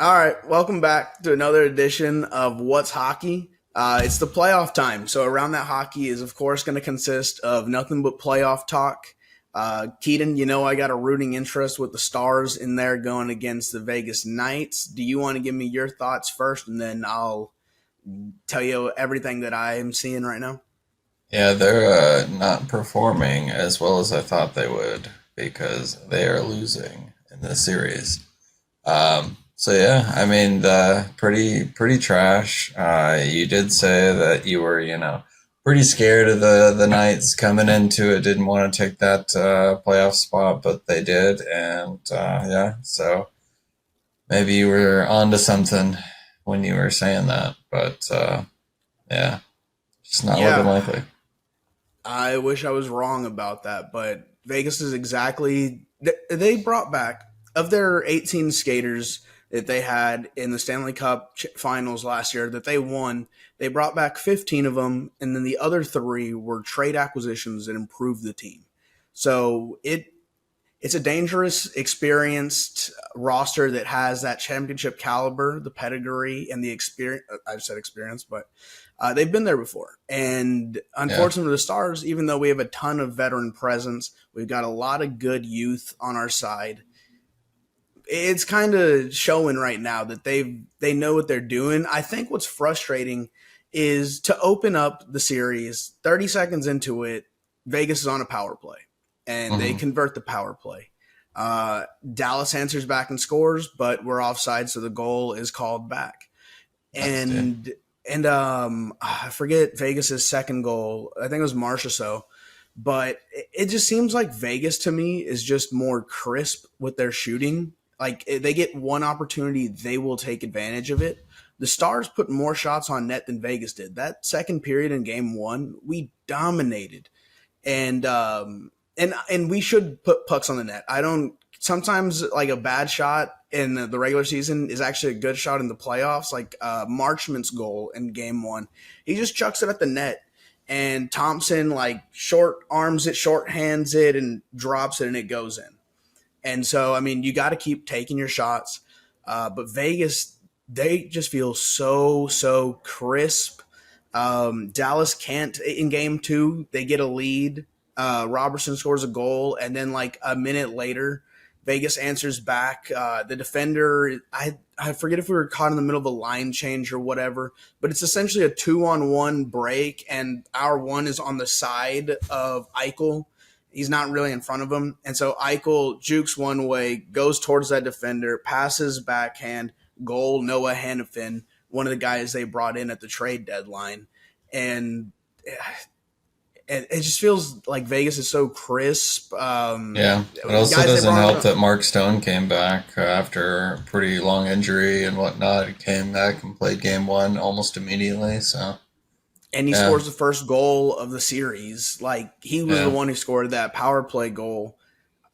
All right, welcome back to another edition of What's Hockey. It's the playoff time, so around that hockey is of course going to consist of nothing but playoff talk. Keaton, you know I got a rooting interest with the Stars in there going against the Vegas Knights. Do you want to give me your thoughts first, and then I'll tell you everything that I am seeing right now? Yeah, they're not performing as well as I thought they would because they are losing in this series. So yeah, I mean, pretty trash. You did say that you were, pretty scared of the Knights coming into it. Didn't want to take that playoff spot, but they did, and yeah, so maybe you were onto something when you were saying that, but yeah, just not looking Yeah, likely. I wish I was wrong about that, but Vegas is exactly. They brought back, of their 18 skaters that they had in the Stanley Cup finals last year that they won, they brought back 15 of them, and then the other three were trade acquisitions that improved the team. So it's a dangerous, experienced roster that has that championship caliber, the pedigree, and the experience. I've said experience, but they've been there before. And Yeah. unfortunately, the Stars, even though we have a ton of veteran presence, we've got a lot of good youth on our side. It's kind of showing right now that they know what they're doing. I think what's frustrating is to open up the series 30 seconds into it, Vegas is on a power play and they Hmm. convert the power play. Dallas answers back and scores, but we're offside, so the goal is called back. Nasty. And I forget Vegas's second goal. I think it was Marchessault, but it just seems like Vegas to me is just more crisp with their shooting. Like they get one opportunity, they will take advantage of it. The Stars put more shots on net than Vegas did. That second period in Game One, we dominated, and we should put pucks on the net. I don't. Sometimes like a bad shot in the regular season is actually a good shot in the playoffs. Like Marchment's goal in Game One, he just chucks it at the net, and Thompson like short arms it, short hands it, and drops it, and it goes in. And so, I mean, you got to keep taking your shots. But Vegas, they just feel so crisp. Dallas can't in game two. They get a lead. Robertson scores a goal, and then like a minute later, Vegas answers back. The defender, I forget if we were caught in the middle of a line change or whatever, but it's essentially a 2-on-1 break, and our one is on the side of Eichel. He's not really in front of him. And so Eichel jukes one way, goes towards that defender, passes backhand, goal, Noah Hannafin, one of the guys they brought in at the trade deadline. And it just feels like Vegas is so crisp. Yeah. It also Guys they doesn't brought help in, that Mark Stone came back after a pretty long injury and whatnot. He came back and played game one almost immediately. So, and he yeah. scores the first goal of the series. Like he was the Yeah. one who scored that power play goal.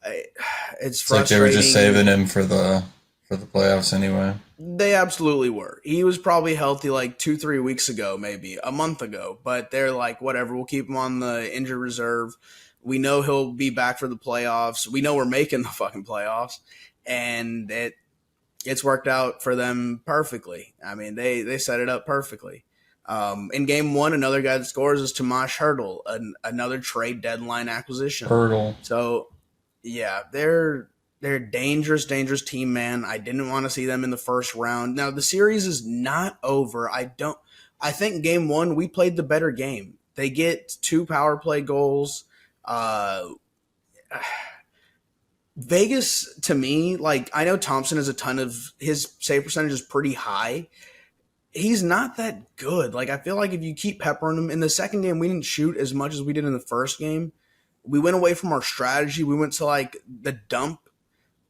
It's It's like they were just saving frustrating. him for the playoffs anyway. They absolutely were. He was probably healthy like 2, 3 weeks ago, maybe a month ago, but they're like, whatever, we'll keep him on the injured reserve. We know he'll be back for the playoffs. We know we're making the fucking playoffs, and it's worked out for them perfectly. I mean, they set it up perfectly. In game one, another guy that scores is Tomas Hurdle, another trade deadline acquisition. Hurdle. So yeah, they're a dangerous team, man. I didn't want to see them in the first round. Now the series is not over. I think game one we played the better game. They get two power play goals. Uh, Vegas to me, like I know Thompson has a ton of his save percentage is pretty high. He's not that good. Like I feel like if you keep peppering him in the second game, we didn't shoot as much as we did in the first game. We went away from our strategy. We went to like the dump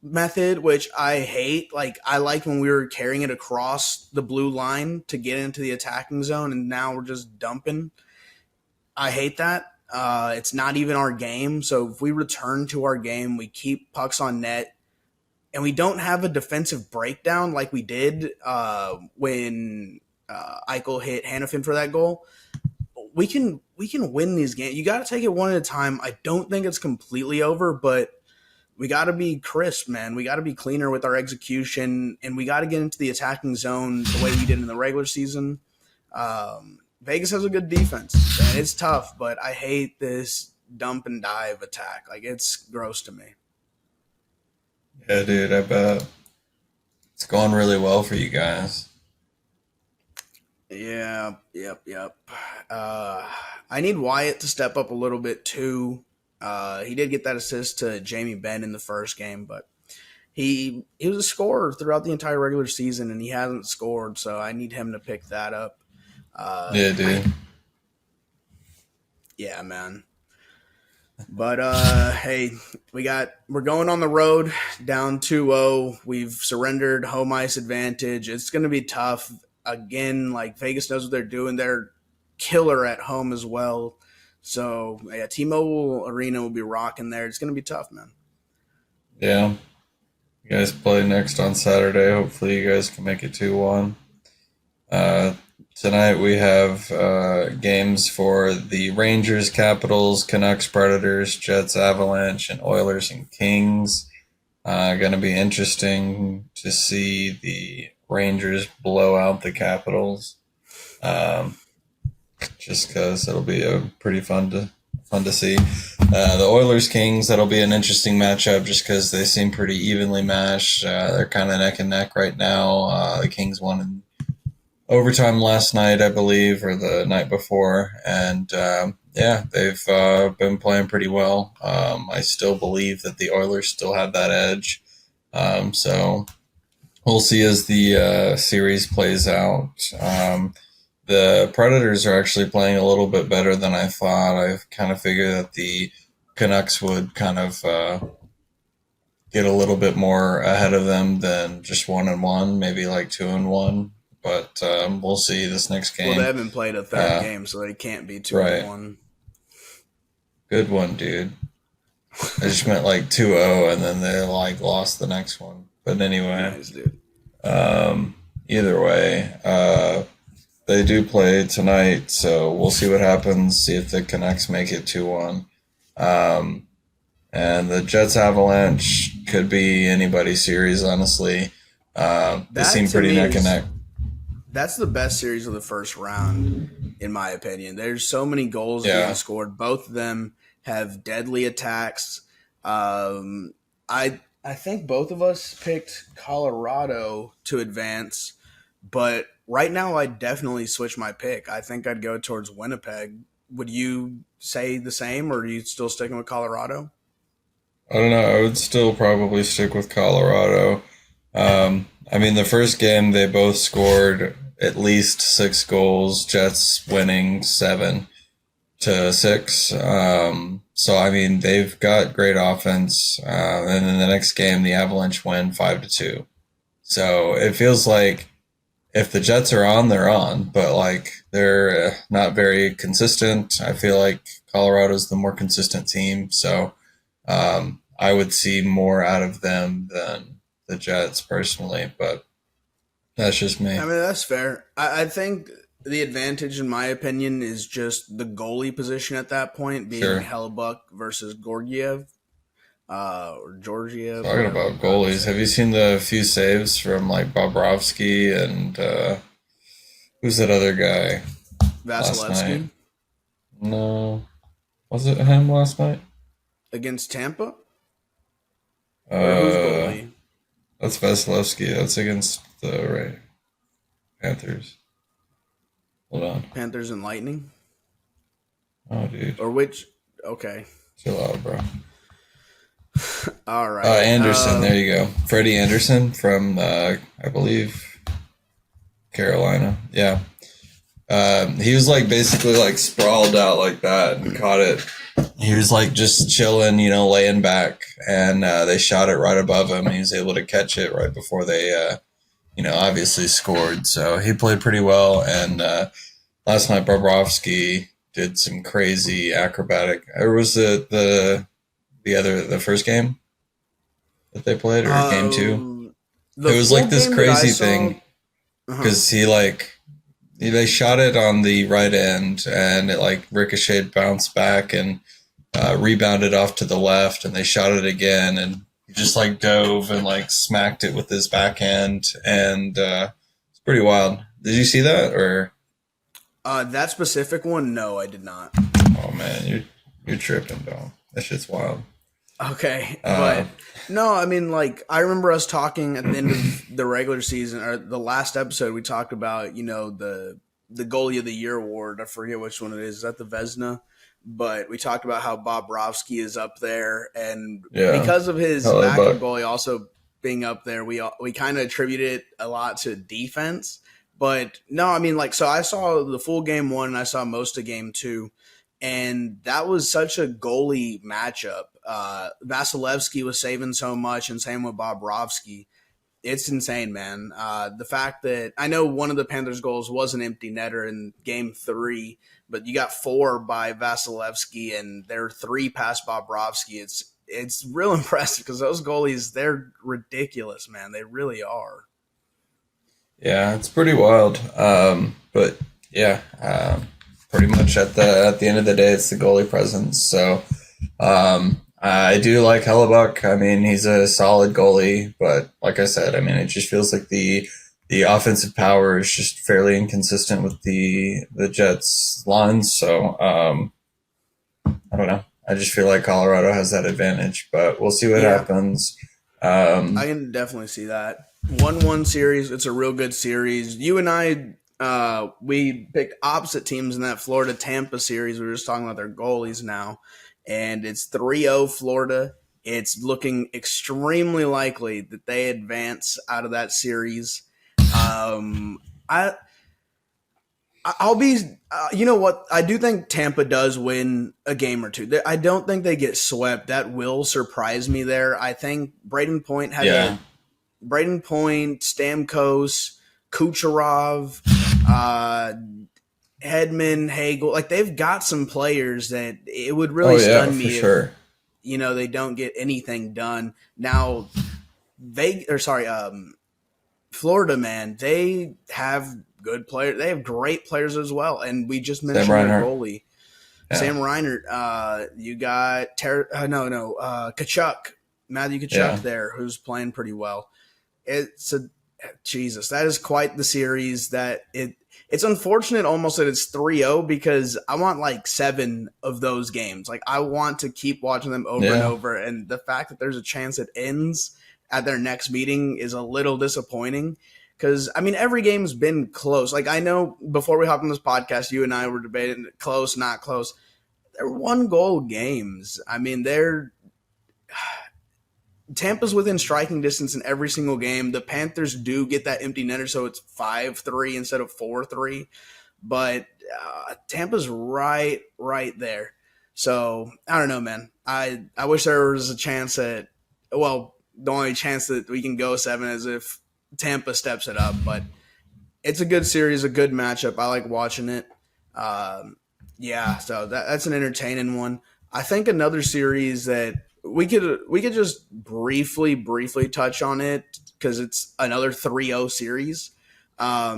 method, which I hate. Like I like when we were carrying it across the blue line to get into the attacking zone, and now we're just dumping. I hate that. It's not even our game. So if we return to our game, we keep pucks on net, and we don't have a defensive breakdown like we did when Eichel hit Hannafin for that goal. We can win these games. You got to take it one at a time. I don't think it's completely over, but we got to be crisp, man. We got to be cleaner with our execution, and we got to get into the attacking zone the way we did in the regular season. Vegas has a good defense, and it's tough, but I hate this dump and dive attack. Like, it's gross to me. Yeah, dude, I bet it's going really well for you guys. Yeah, yep. I need Wyatt to step up a little bit too. He did get that assist to Jamie Benn in the first game, but he was a scorer throughout the entire regular season, and he hasn't scored, so I need him to pick that up. Yeah, dude. Yeah, man. But hey, we're going on the road down 2-0. We've surrendered home ice advantage. It's going to be tough. Again, like Vegas knows what they're doing. They're killer at home as well. So yeah, T-Mobile Arena will be rocking there. It's going to be tough, man. Yeah. You guys play next on Saturday. Hopefully you guys can make it 2-1. Tonight we have games for the Rangers, Capitals, Canucks, Predators, Jets, Avalanche, and Oilers and Kings. Going to be interesting to see the Rangers blow out the Capitals. Just because it'll be a pretty fun to see. The Oilers Kings, that'll be an interesting matchup just because they seem pretty evenly matched. They're kind of neck and neck right now. The Kings won in overtime last night, I believe, or the night before, and yeah, they've been playing pretty well. I still believe that the Oilers still have that edge, so we'll see as the series plays out. The Predators are actually playing a little bit better than I thought. I kind of figured that the Canucks would kind of get a little bit more ahead of them than just 1-1, maybe like 2-1. But we'll see this next game. Well, they haven't played a third game, so they can't be 2-1. Right. Good one, dude. I just meant like 2-0, and then they like lost the next one. But anyway, nice, dude. Either way, they do play tonight, so we'll see what happens. See if the Canucks make it 2-1. And the Jets Avalanche could be anybody's series, honestly. They seem pretty neck and neck. That's the best series of the first round, in my opinion. There's so many goals being scored. Both of them have deadly attacks. I think both of us picked Colorado to advance, but right now I'd definitely switch my pick. I think I'd go towards Winnipeg. Would you say the same, or are you still sticking with Colorado? I don't know. I would still probably stick with Colorado. I mean, the first game, they both scored at least 6 goals, Jets winning 7-6. So, I mean, they've got great offense. And in the next game, the Avalanche win 5-2. So it feels like if the Jets are on, they're on, but like they're not very consistent. I feel like Colorado's the more consistent team. So I would see more out of them than the Jets personally, but that's just me. I mean, that's fair. I think the advantage, in my opinion, is just the goalie position at that point, being Hellebuck versus Georgiev. Or Georgiev. Talking about goalies, have you seen the few saves from like Bobrovsky and who's that other guy? Vasilevsky? No. Was it him last night? Against Tampa? Or who's goalie? That's Vasilevsky. That's against the Panthers. Hold on. Panthers and Lightning? Oh, dude. Or which? Okay. Chill out, bro. All right. Anderson, there you go. Freddie Anderson from, I believe, Carolina. Yeah. He was like basically like sprawled out like that and caught it. He was like just chilling, laying back, and they shot it right above him. And he was able to catch it right before they, obviously scored. So he played pretty well. And last night, Bobrovsky did some crazy acrobatic. Or was it the first game that they played, or game 2? It was like this crazy thing because they shot it on the right end and it like ricocheted, bounced back, and rebounded off to the left, and they shot it again, and he just like dove and like smacked it with his backhand, and it's pretty wild. Did you see that or? That specific one, no, I did not. Oh man, you're tripping, dog. That shit's wild. Okay, Uh, but no, I mean, like I remember us talking at the end of the regular season or the last episode. We talked about the goalie of the year award. I forget which one it is. Is that the Vesna? But we talked about how Bobrovsky is up there, and yeah, because of his LA backup Buck. goalie also being up there, we kind of attribute it a lot to defense. But no, I mean, like so I saw the full game one, and I saw most of game two, and that was such a goalie matchup. Vasilevsky was saving so much, and same with Bobrovsky. It's insane, man. The fact that I know one of the Panthers' goals was an empty netter in game three, but you got four by Vasilevsky, and there are three past Bobrovsky. It's real impressive because those goalies, they're ridiculous, man. They really are. Yeah, it's pretty wild. But yeah, pretty much at the end of the day, it's the goalie presence. So I do like Hellebuck. I mean, he's a solid goalie, but like I said, I mean, it just feels like the offensive power is just fairly inconsistent with the Jets lines. So I don't know. I just feel like Colorado has that advantage, but we'll see what Yeah, happens. I Um, can definitely see that. 1-1 series. It's a real good series. You and I, we picked opposite teams in that Florida Tampa series. We were just talking about their goalies now, and it's 3-0 Florida. It's looking extremely likely that they advance out of that series. Um, I I'll be, you know what? I do think Tampa does win a game or two. I don't think they get swept. That will surprise me there. I think yeah. Braden Point, Stamkos, Kucherov, uh, Hedman, Hagel. Like they've got some players that it would Oh really yeah, stun for me if sure. they don't get anything done. Now, Florida, man, they have good players. They have great players as well. And we just Sam mentioned their Reinhart. goalie, Yeah, Sam Reinert. You got Kachuk, Matthew yeah. Kachuk there, who's playing pretty well. It's a Jesus, that is quite the series. It's unfortunate almost that it's 3-0 because I want like 7 of those games. Like I want to keep watching them over and Yeah. over. And the fact that there's a chance it ends at their next meeting is a little disappointing. Because I mean, every game's been close. Like I know before we hopped on this podcast, you and I were debating close, not close. They're 1-goal games. I mean, they're Tampa's within striking distance in every single game. The Panthers do get that empty netter, so it's 5-3 instead of 4-3. But Tampa's right there. So I don't know, man. I wish there was a chance that, well, the only chance that we can go 7 is if Tampa steps it up. But it's a good series, a good matchup. I like watching it. Um, yeah, so that's an entertaining one. I think another series that we could just briefly touch on it because it's another 3-0 series.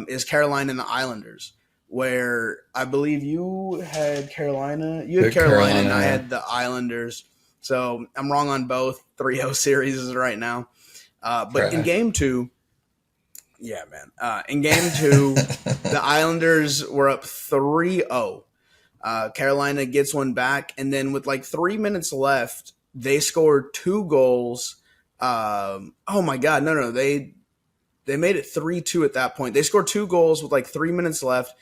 Is Carolina and the Islanders, where I believe you had Carolina, Pick and I Carolina. had the Islanders. So I'm wrong on both 3-0 series right now. But in Trash. game two, yeah, man. In game two, the Islanders were up 3-0. Carolina gets one back, and then with like 3 minutes left, they scored 2 goals. Oh my God, no, they made it 3-2 at that point. They scored 2 goals with like 3 minutes left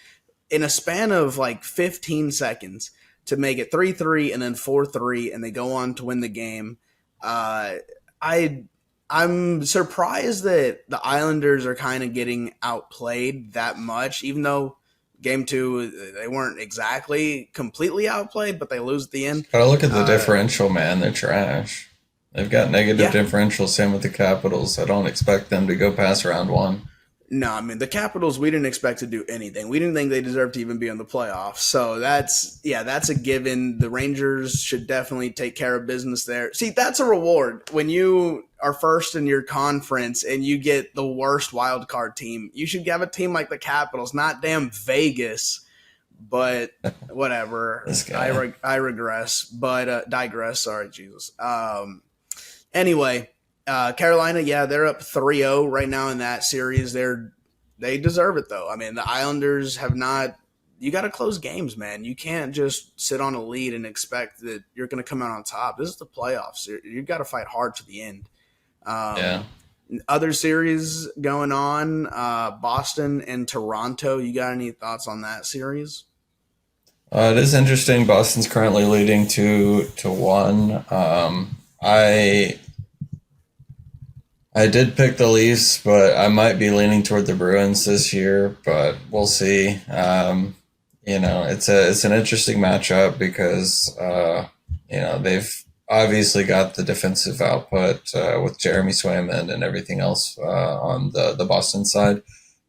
in a span of like 15 seconds to make it 3-3 and then 4-3, and they go on to win the game. Uh, I I'm surprised that the Islanders are kind of getting outplayed that much, even though game two they weren't exactly completely outplayed, but they lose at the end. Gotta look at the Uh, differential, man. They're trash. They've got negative yeah, differential. Same with the Capitals. I don't expect them to go past round one. no, I mean the Capitals. We didn't expect to do anything. We didn't think they deserved to even be in the playoffs. So that's a given. The Rangers should definitely take care of business there. See, that's a reward when you are first in your conference and you get the worst wild card team. You should have a team like the Capitals, not damn Vegas. But whatever. This I guy. I regress, but digress. Sorry, Jesus. Anyway, Carolina, yeah, they're up 3-0 right now in that series. They deserve it though. I mean, the Islanders have not. You got to close games, man. You can't just sit on a lead and expect that you're going to come out on top. This is the playoffs. You've got to fight hard to the end. Yeah. Other series going on, Boston and Toronto. You got any thoughts on that series? It is interesting. Boston's currently leading 2-1. I did pick the Leafs, but I might be leaning toward the Bruins this year. But we'll see. It's an interesting matchup because they've obviously got the defensive output with Jeremy Swayman and everything else on the Boston side.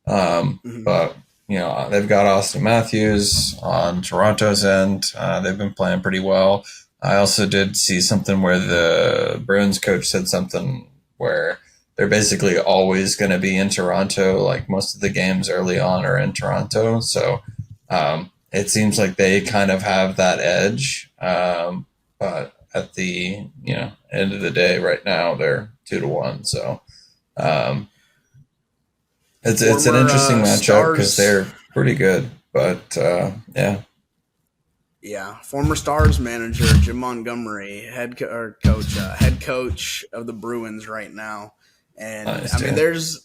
Mm-hmm. But they've got Austin Matthews on Toronto's end. They've been playing pretty well. I also did see something where the Bruins coach said something where they're basically always going to be in Toronto. Like most of the games early on are in Toronto. So it seems like they kind of have that edge. But at the end of the day, right now they're 2-1. So it's an Former interesting matchup because Stars, they're pretty good. But yeah, yeah, former Stars manager Jim Montgomery, head coach of the Bruins right now, and nice I mean, too.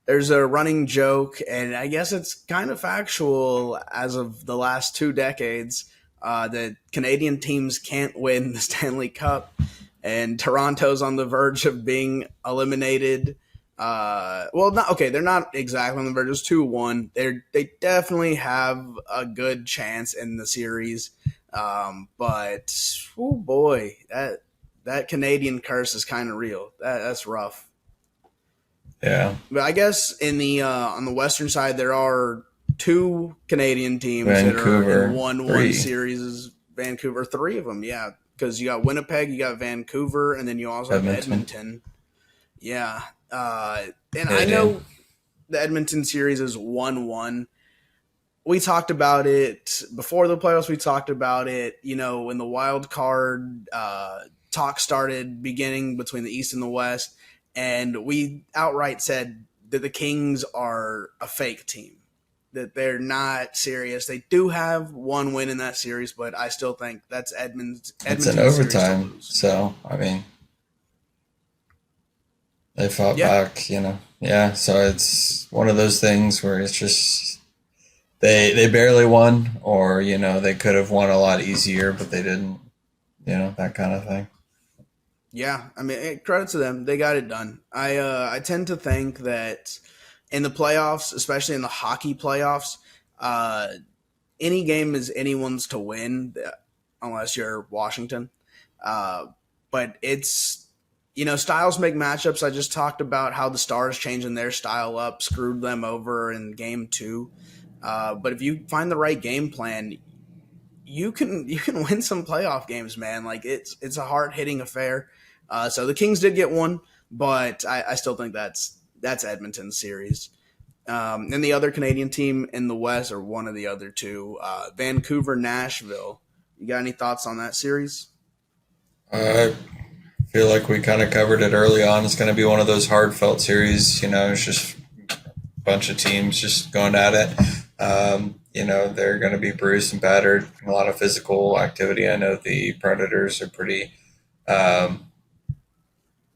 there's a running joke, and I guess it's kind of factual as of the last 2 decades that Canadian teams can't win the Stanley Cup, and Toronto's on the verge of being eliminated. Well, not okay. They're not exactly on the verge. It's 2-1. They definitely have a good chance in the series. But oh boy, that Canadian curse is kind of real. That's rough. Yeah, But I guess in the on the western side, there are two Canadian teams that are in Vancouver 1-1 3, series. Vancouver, three of them, yeah. Because you got Winnipeg, you got Vancouver, and then you also have Edmonton, Edmonton. Yeah. And I Canadian. know the Edmonton series is 1-1. We talked about it before the playoffs. We talked about it, when the wild card talk started beginning between the East and the West. And we outright said that the Kings are a fake team, that they're not serious. They do have one win in that series, but I still think that's It's an Edmonton's series to overtime, lose. so I mean they fought Yeah. back. Yeah. So it's one of those things where it's just they barely won, or they could have won a lot easier, but they didn't. That kind of thing. Yeah, I mean, credit to them. They got it done. I tend to think that in the playoffs, especially in the hockey playoffs, uh, any game is anyone's to win, unless you're Washington. Uh, but it's styles make matchups. I just talked about how the Stars changing their style up screwed them over in game two. But if you find the right game plan, you can win some playoff games, man. Like it's a hard hitting affair. So the Kings did get one, but I still think that's Edmonton's series. And the other Canadian team in the West, or one of the other two, Vancouver, Nashville. You got any thoughts on that series? I feel like we kind of covered it early on. It's going to be one of those hard felt series. It's just a bunch of teams just going at it. They're going to be bruised and battered. A lot of physical activity. I know the Predators are pretty. Um,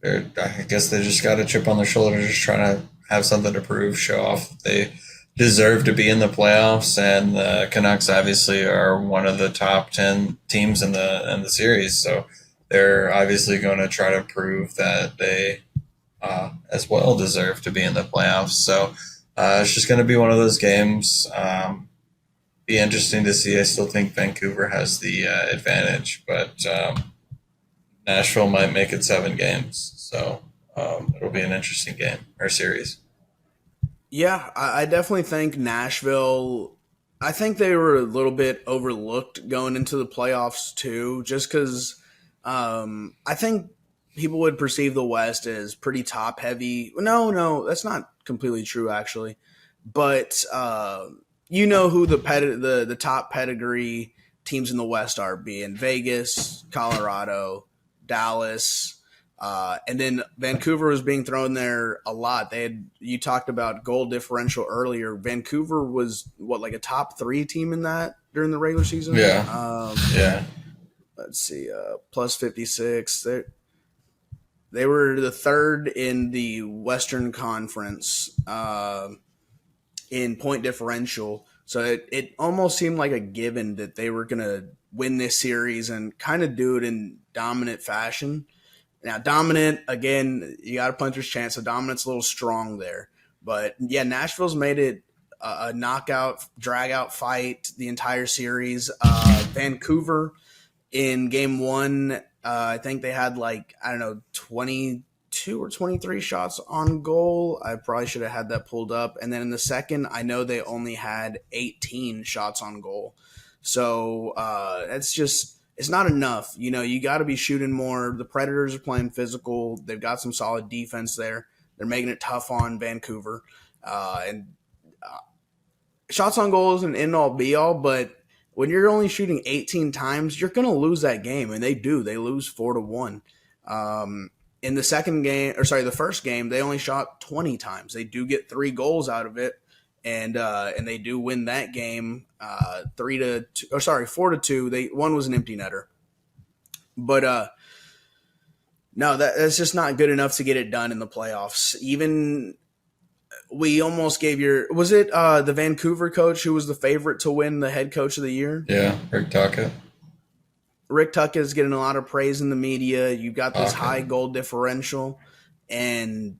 I guess they just got a chip on their shoulder, just trying to have something to prove, show off that they deserve to be in the playoffs. And the Canucks obviously are one of the top 10 teams in the series, so they're obviously going to try to prove that they as well deserve to be in the playoffs. So it's just going to be one of those games. Be interesting to see. I still think Vancouver has the advantage, but Nashville might make it 7 games. So it'll be an interesting game or series. Yeah, I definitely think Nashville. I think they were a little bit overlooked going into the playoffs too, just because I think people would perceive the West as pretty top heavy. No, no, that's not completely true actually. But you know who the top pedigree teams in the West are, being Vegas, Colorado, Dallas. And then Vancouver was being thrown there a lot. You talked about goal differential earlier. Vancouver was what, like a top 3 team in that during the regular season. Yeah. Yeah. Let's see, plus 56. They were the third in the Western Conference in point differential. So it almost seemed like a given that they were going to win this series and kind of do it in dominant fashion. Now, dominant, again, you got a puncher's chance, so dominant's a little strong there. But yeah, Nashville's made it a knockout, drag out fight the entire series. Vancouver in game one, I think they had like, I don't know, 22 or 23 shots on goal. I probably should have had that pulled up. And then in the second, I know they only had 18 shots on goal. So that's just, it's not enough. You know, you got to be shooting more. The Predators are playing physical. They've got some solid defense there. They're making it tough on Vancouver. And shots on goal isn't end all be all, but when you're only shooting 18 times, you're going to lose that game. And they do. They lose 4-1. In the the first game, they only shot 20 times. They do get 3 goals out of it. And they do win that game 4-2. One was an empty netter, but no, that's just not good enough to get it done in the playoffs. Even we almost gave was it the Vancouver coach who was the favorite to win the head coach of the year? Yeah, Rick Tocchet. Rick Tocchet is getting a lot of praise in the media. You've got this high goal differential, and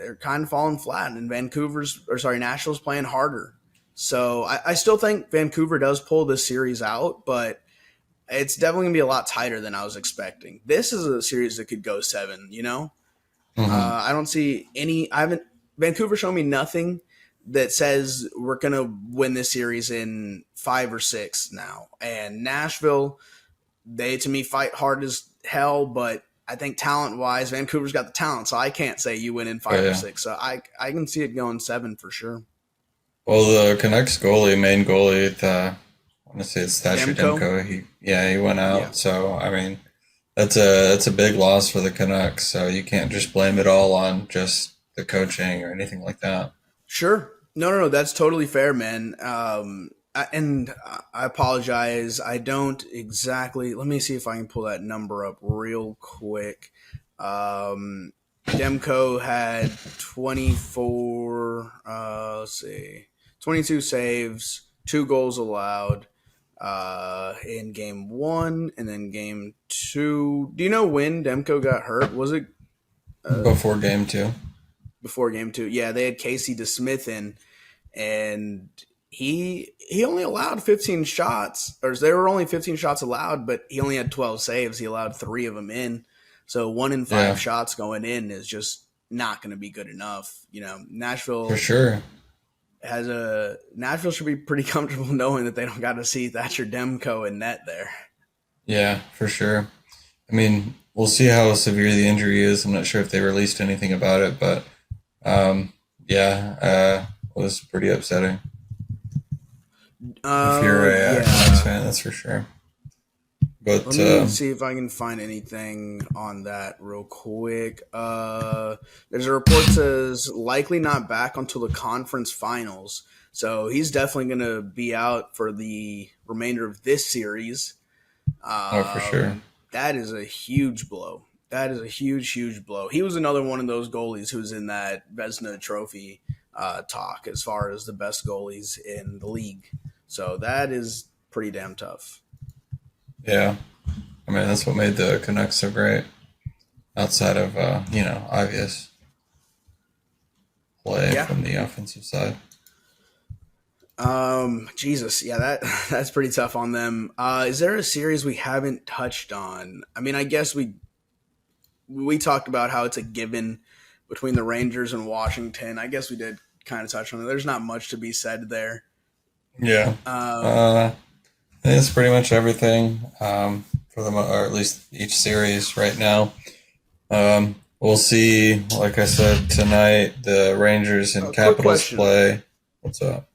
they're kind of falling flat. And Nashville's playing harder. So I still think Vancouver does pull this series out, but it's definitely going to be a lot tighter than I was expecting. This is a series that could go 7, you know? Mm-hmm. I don't see Vancouver showed me nothing that says we're going to win this series in 5 or 6 now. And Nashville, they, to me, fight hard as hell, but I think talent-wise, Vancouver's got the talent, so I can't say you win in 5 or 6. So I can see it going 7 for sure. Well, the Canucks main goalie, I want to say it's Thatcher Demko. He went out. Yeah. So I mean, that's a big loss for the Canucks. So you can't just blame it all on just the coaching or anything like that. Sure, no, that's totally fair, man. And I apologize. I don't exactly. Let me see if I can pull that number up real quick. Demko had 24. Let's see, 22 saves, 2 goals allowed in game 1, and then game 2. Do you know when Demko got hurt? Was it before game 2? Before game 2, yeah. They had Casey DeSmith in, and he only allowed 15 shots, or there were only 15 shots allowed, but he only had 12 saves. He allowed 3 of them in. So 1 in 5 shots going in is just not going to be good enough. You know, Nashville for sure Nashville should be pretty comfortable knowing that they don't got to see Thatcher Demko in net there. Yeah, for sure. I mean, we'll see how severe the injury is. I'm not sure if they released anything about it, but it was pretty upsetting. If you're a Canucks fan, that's for sure. But let me see if I can find anything on that real quick. There's a report that says likely not back until the conference finals. So he's definitely going to be out for the remainder of this series. For sure. That is a huge blow. That is a huge, huge blow. He was another one of those goalies who's in that Vezina Trophy talk as far as the best goalies in the league. So that is pretty damn tough. Yeah. I mean, that's what made the Canucks so great. Outside of, obvious play from the offensive side. Jesus. Yeah, that's pretty tough on them. Is there a series we haven't touched on? I mean, I guess we talked about how it's a given between the Rangers and Washington. I guess we did kind of touch on it. There's not much to be said there. Yeah. I think it's pretty much everything for them, or at least each series right now. We'll see, like I said, tonight, the Rangers and Capitals play. What's up?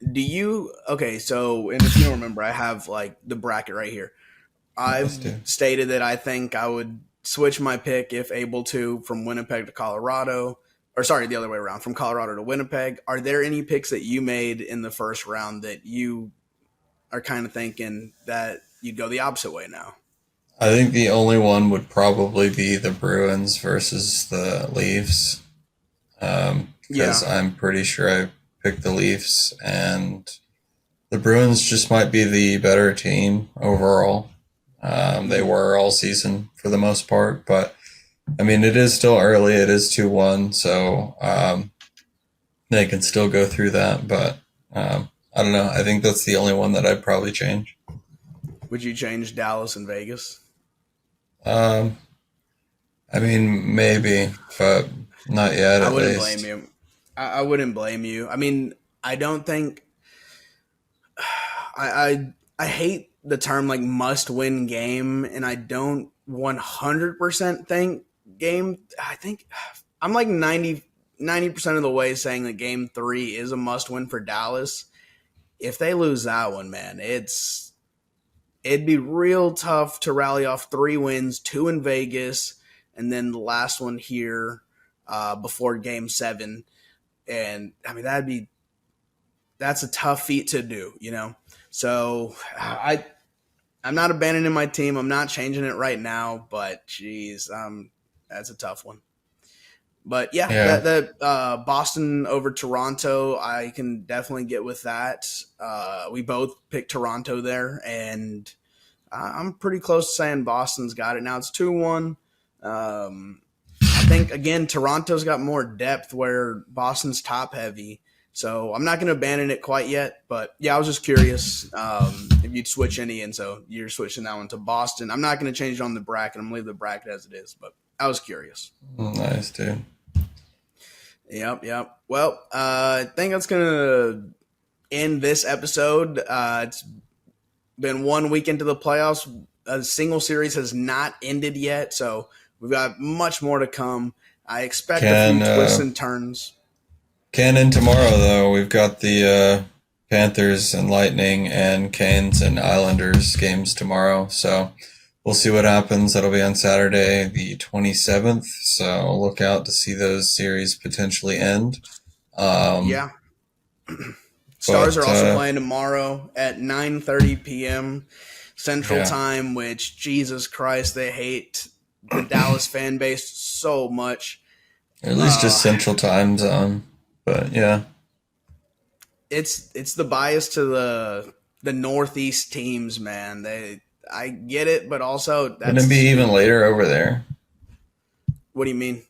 So, and if you don't remember, I have like the bracket right here. I've stated that I think I would switch my pick if able to from Winnipeg to Colorado. Or sorry, the other way around, from Colorado to Winnipeg. Are there any picks that you made in the first round that you are kind of thinking that you'd go the opposite way now? I think the only one would probably be the Bruins versus the Leafs. Because Yeah. I'm pretty sure I picked the Leafs, and the Bruins just might be the better team overall. They were all season for the most part, but I mean, it is still early. It is 2-1, so they can still go through that. But I don't know. I think that's the only one that I'd probably change. Would you change Dallas and Vegas? Um, I mean, maybe, but not yet I at wouldn't blame least. you. I wouldn't blame you. I mean, I don't think I hate the term like must win game, and I don't 100% think game. I think I'm like 90% of the way saying that game three is a must win for Dallas. If they lose that one, man, it'd be real tough to rally off 3 wins, two in Vegas, and then the last one here before game seven. And I mean, that's a tough feat to do, you know? So I'm not abandoning my team. I'm not changing it right now, but geez, that's a tough one. But yeah, Yeah. that Boston over Toronto, I can definitely get with that. We both picked Toronto there, and I'm pretty close to saying Boston's got it now. It's 2-1. I think again Toronto's got more depth where Boston's top heavy. So I'm not going to abandon it quite yet, but yeah, I was just curious if you'd switch any, and so you're switching that one to Boston. I'm not going to change it on the bracket. I'm going to leave the bracket as it is, but I was curious. Nice, dude. Yep. Well, I think that's going to end this episode. It's been 1 week into the playoffs. A single series has not ended yet, so we've got much more to come. I expect a few twists and turns. Can in tomorrow though. We've got the Panthers and Lightning and Canes and Islanders games tomorrow. So we'll see what happens. That'll be on Saturday, the 27th. So look out to see those series potentially end. Yeah. Stars But are also playing tomorrow at 9:30 p.m. Central yeah, Time, which Jesus Christ, they hate the Dallas fan base so much. or at least just Central Time Zone. But yeah, It's the bias to the Northeast teams, man. I get it, but also wouldn't it be even later over there? what do you mean?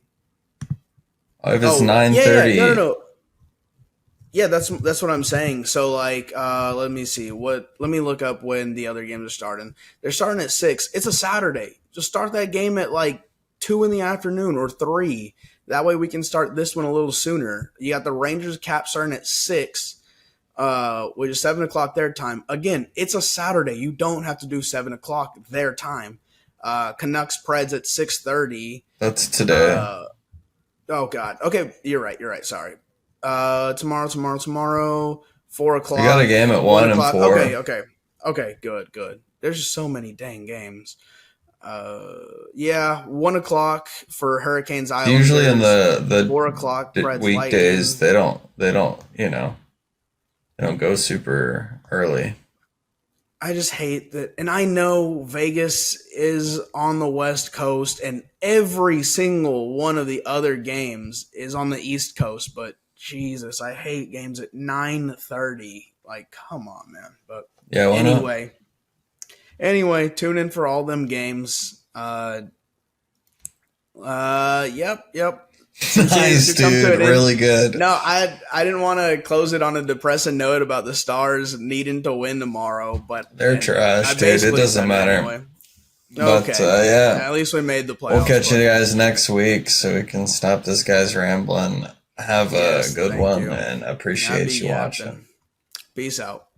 If it's Oh, nine yeah, thirty, no. Yeah, that's what I'm saying. So like let me see. Let me look up when the other games are starting. They're starting at 6. It's a Saturday. Just start that game at like 2 in the afternoon or 3. That way we can start this one a little sooner. You got the Rangers Cap starting at 6, which is 7 o'clock their time. Again, it's a Saturday. You don't have to do 7 o'clock their time. Canucks Preds at 6:30. that's today. Oh God. Okay, you're right. Sorry. Tomorrow, 4 o'clock. We got a game at 1 1 and o'clock. 4. Okay. Good. There's just so many dang games. Yeah, 1 o'clock for Hurricanes Islanders. Usually in the 4 o'clock Preds weekdays, Lightning. they don't they don't go super early. I just hate that, and I know Vegas is on the West Coast, and every single one of the other games is on the East Coast. But Jesus, I hate games at 9:30. Like, come on, man. But Yeah, why not? anyway, tune in for all them games. Yep. Nice, dude. Really good. No, I didn't want to close it on a depressing note about the Stars needing to win tomorrow, but They're trash, dude. It doesn't matter. Anyway. But Okay. yeah, At least we made the playoffs. we'll catch but you guys next week so we can stop this guy's rambling. Have Yes, a good thank one you. and I'll appreciate be you yapping. watching. Peace out.